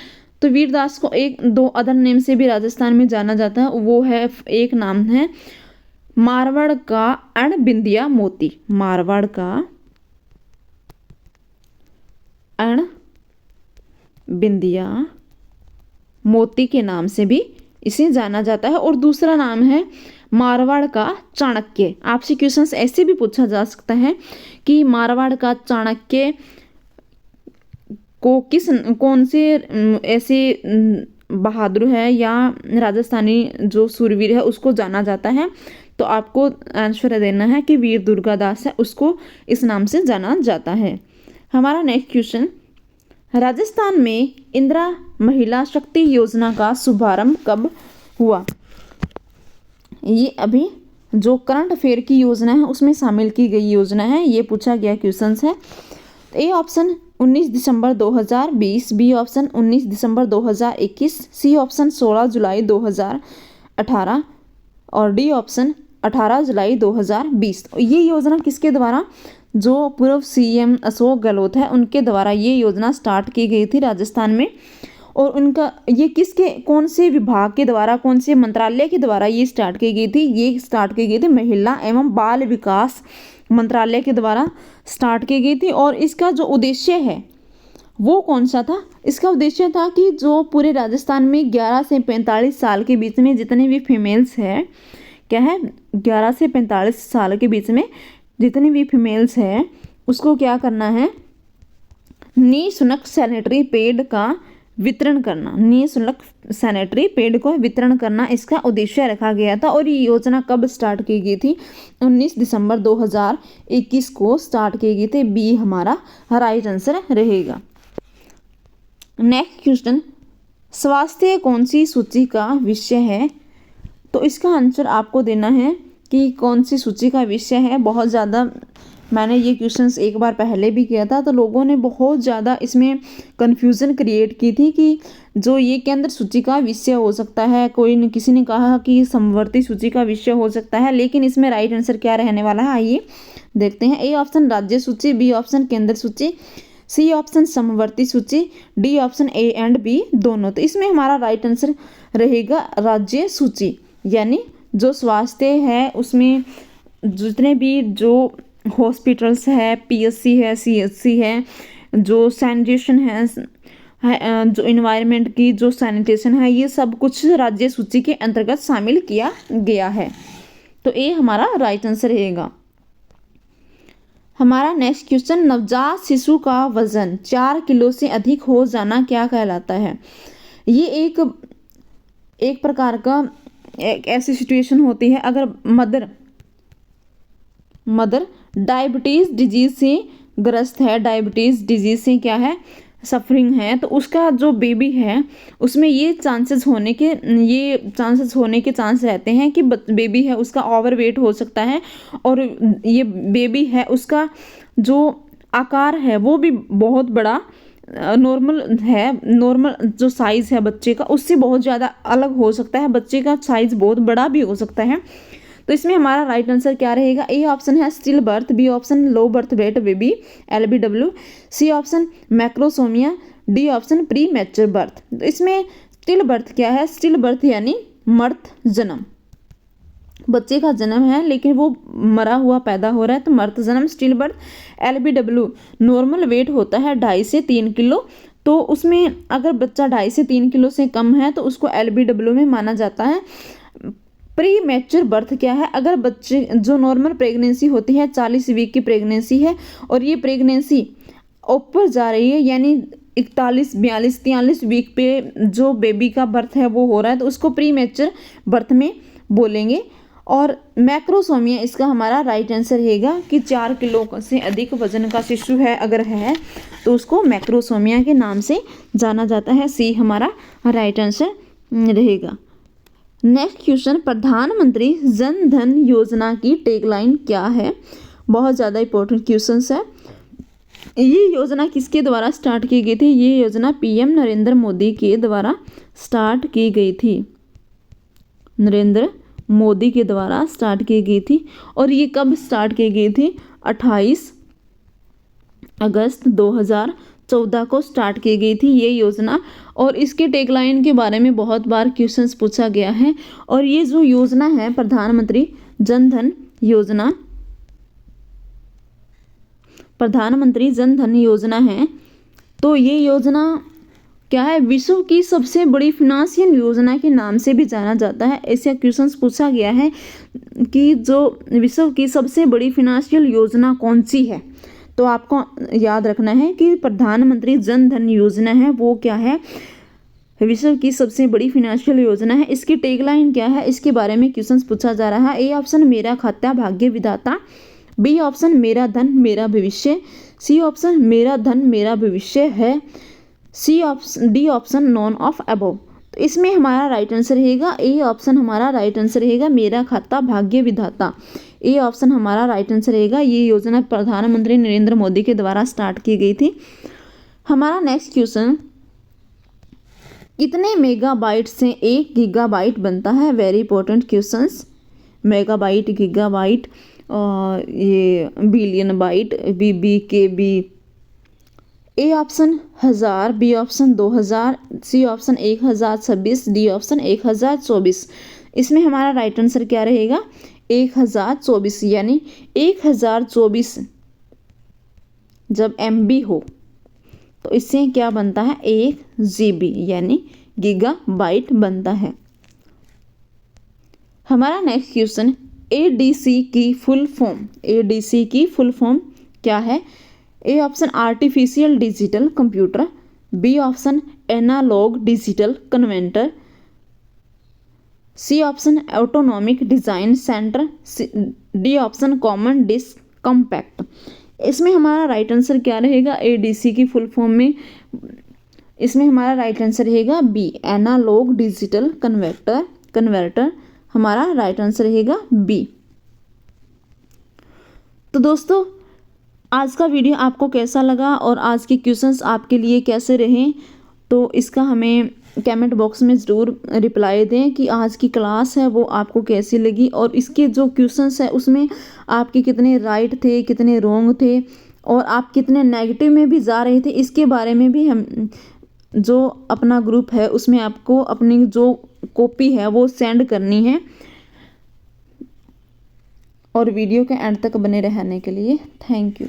Speaker 1: तो वीरदास को एक दो अदर नेम से भी राजस्थान में जाना जाता है। वो है, एक नाम है मारवाड़ का अण बिंदिया मोती, मारवाड़ का अण बिंदिया मोती के नाम से भी इसे जाना जाता है। और दूसरा नाम है मारवाड़ का चाणक्य। आपसे क्वेश्चंस ऐसे भी पूछा जा सकता है कि मारवाड़ का चाणक्य को कौन से ऐसे बहादुर है या राजस्थानी जो सूरवीर है उसको जाना जाता है। तो आपको आंसर देना है कि वीर दुर्गादास है, उसको इस नाम से जाना जाता है। हमारा नेक्स्ट क्वेश्चन, राजस्थान में इंदिरा महिला शक्ति योजना का शुभारंभ कब हुआ। ये अभी जो करंट अफेयर की योजना है उसमें शामिल की गई योजना है, ये पूछा गया क्वेश्चन है। तो ए ऑप्शन 19 दिसंबर 2020, बी ऑप्शन 19 दिसंबर 2021, सी ऑप्शन 16 जुलाई 2018 और डी ऑप्शन 18 जुलाई 2020। ये योजना किसके द्वारा, जो पूर्व सीएम अशोक गहलोत है उनके द्वारा ये योजना स्टार्ट की गई थी राजस्थान में। और उनका ये किसके, कौन से विभाग के द्वारा, कौन से मंत्रालय के द्वारा ये स्टार्ट की गई थी। ये स्टार्ट की गई थी महिला एवं बाल विकास मंत्रालय के द्वारा स्टार्ट की गई थी। और इसका जो उद्देश्य है वो कौन सा था, इसका उद्देश्य था कि जो पूरे राजस्थान में 11 से 45 साल के बीच में जितने भी फीमेल्स है, क्या है 11 से 45 साल के बीच में जितने भी फीमेल्स है उसको क्या करना है, निःशुल्क सैनिटरी पैड का वितरण करना, निःशुल्क सैनिटरी पैड को वितरण करना इसका उद्देश्य रखा गया था। और ये योजना कब स्टार्ट की गई थी, 19 दिसंबर 2021 को स्टार्ट की गई थी। बी हमारा राइट आंसर रहेगा। नेक्स्ट क्वेश्चन, स्वास्थ्य कौन सी सूची का विषय है। तो इसका आंसर आपको देना है कि कौन सी सूची का विषय है। बहुत ज़्यादा मैंने ये क्वेश्चंस एक बार पहले भी किया था, तो लोगों ने बहुत ज़्यादा इसमें कन्फ्यूज़न क्रिएट की थी कि जो ये केंद्र सूची का विषय हो सकता है, किसी ने कहा कि समवर्ती सूची का विषय हो सकता है, लेकिन इसमें राइट आंसर क्या रहने वाला है आइए देखते हैं। ए ऑप्शन राज्य सूची, बी ऑप्शन केंद्र सूची, सी ऑप्शन समवर्ती सूची, D option A and B दोनों। तो इसमें हमारा राइट आंसर रहेगा राज्य सूची, यानी जो स्वास्थ्य है उसमें जितने भी जो हॉस्पिटल्स है, पीएससी है, सीएचसी है, जो सैनिटेशन है, जो इन्वायरमेंट की जो सैनिटेशन है, ये सब कुछ राज्य सूची के अंतर्गत शामिल किया गया है। तो ये हमारा राइट आंसर रहेगा। हमारा नेक्स्ट क्वेश्चन, नवजात शिशु का वजन 4 किलो से अधिक हो जाना क्या कहलाता है। ये एक प्रकार का एक ऐसी सिचुएशन होती है अगर मदर डायबिटीज़ डिजीज़ से ग्रस्त है, डायबिटीज़ डिजीज़ से क्या है सफरिंग है, तो उसका जो बेबी है उसमें ये चांस होने के चांस रहते हैं कि बेबी है उसका ओवरवेट हो सकता है। और ये बेबी है उसका जो आकार है वो भी बहुत बड़ा नॉर्मल जो साइज़ है बच्चे का उससे बहुत ज़्यादा अलग हो सकता है, बच्चे का साइज़ बहुत बड़ा भी हो सकता है। तो इसमें हमारा राइट आंसर क्या रहेगा, ए ऑप्शन है still birth, B option low birth weight baby LBW, C option macrosomia, D option premature birth. तो इसमें स्टिल बर्थ क्या है, स्टिल बर्थ यानी मर्त जन्म, बच्चे का जन्म है लेकिन वो मरा हुआ पैदा हो रहा है, तो मर्त जन्म still birth. LBW normal weight होता है 2.5 से 3 किलो, तो उसमें अगर बच्चा 2.5 से 3 किलो से कम है तो उसको LBW में माना जाता है। प्री मैच्योर बर्थ क्या है, अगर बच्चे जो नॉर्मल प्रेगनेंसी होती है 40 वीक की प्रेगनेंसी है और ये प्रेगनेंसी ऊपर जा रही है यानी 41, 42, 43 वीक पे जो बेबी का बर्थ है वो हो रहा है, तो उसको प्री मैच्योर बर्थ में बोलेंगे। और मैक्रोसोमिया इसका हमारा राइट आंसर रहेगा कि 4 किलो से अधिक वजन का शिशु है अगर है तो उसको मैक्रोसोमिया के नाम से जाना जाता है। सी हमारा राइट आंसर रहेगा। नेक्स्ट क्वेश्चन, प्रधानमंत्री जन धन योजना की टैगलाइन क्या है। बहुत ज़्यादा इंपॉर्टेंट क्वेश्चन है। ये योजना किसके द्वारा स्टार्ट की गई थी, ये योजना PM नरेंद्र मोदी के द्वारा स्टार्ट की गई थी, नरेंद्र मोदी के द्वारा स्टार्ट की गई थी। और ये कब स्टार्ट की गई थी? 28 अगस्त 2014 को स्टार्ट की गई थी ये योजना। और इसके टैगलाइन के बारे में बहुत बार क्वेश्चंस पूछा गया है। और ये जो योजना है प्रधानमंत्री जन धन योजना, प्रधानमंत्री जन धन योजना है, तो ये योजना क्या है? विश्व की सबसे बड़ी फाइनेंशियल योजना के नाम से भी जाना जाता है। ऐसे क्वेश्चंस पूछा गया है कि जो विश्व की सबसे बड़ी फाइनेंशियल योजना कौन सी है, तो आपको याद रखना है कि प्रधानमंत्री जन धन योजना है वो क्या है? विश्व की सबसे बड़ी फाइनेंशियल योजना है। इसकी टैगलाइन क्या है? इसके बारे में क्वेश्चंस पूछा जा रहा है। ए ऑप्शन मेरा खाता भाग्य विधाता, बी ऑप्शन मेरा धन मेरा भविष्य, सी ऑप्शन मेरा धन मेरा भविष्य है, D option none of above. तो इसमें हमारा राइट आंसर रहेगा ए ऑप्शन, हमारा राइट आंसर रहेगा मेरा खाता भाग्य विधाता। ए ऑप्शन हमारा राइट आंसर रहेगा। ये योजना प्रधानमंत्री नरेंद्र मोदी के द्वारा स्टार्ट की गई थी। हमारा नेक्स्ट क्वेश्चन, कितने मेगाबाइट से 1 गीगाबाइट बनता है? Very important questions. Megabyte, gigabyte, ये billion byte, BBKB। A option 1000, B option 2000, C option 1026, D option 1024। इसमें हमारा राइट आंसर क्या रहेगा? 1024, यानी 1024 जब MB हो तो इससे क्या बनता है? 1 GB यानी गीगाबाइट बनता है। हमारा नेक्स्ट क्वेश्चन, ADC की फुल फॉर्म, ADC की फुल फॉर्म क्या है? A option artificial digital computer, B option analog digital converter, C option autonomic design centre, D option common disk compact. इसमें हमारा राइट आंसर क्या रहेगा? ADC की full form में इसमें हमारा राइट आंसर रहेगा बी, एनालॉग डिजिटल कन्वर्टर हमारा राइट आंसर रहेगा बी। तो दोस्तों, आज का वीडियो आपको कैसा लगा और आज के क्वेश्चंस आपके लिए कैसे रहे, तो इसका हमें कमेंट बॉक्स में ज़रूर रिप्लाई दें कि आज की क्लास है वो आपको कैसी लगी और इसके जो क्वेश्चंस है उसमें आपके कितने राइट थे, कितने रॉन्ग थे और आप कितने नेगेटिव में भी जा रहे थे। इसके बारे में भी हम जो अपना ग्रुप है उसमें आपको अपनी जो कॉपी है वो सेंड करनी है। और वीडियो के एंड तक बने रहने के लिए थैंक यू।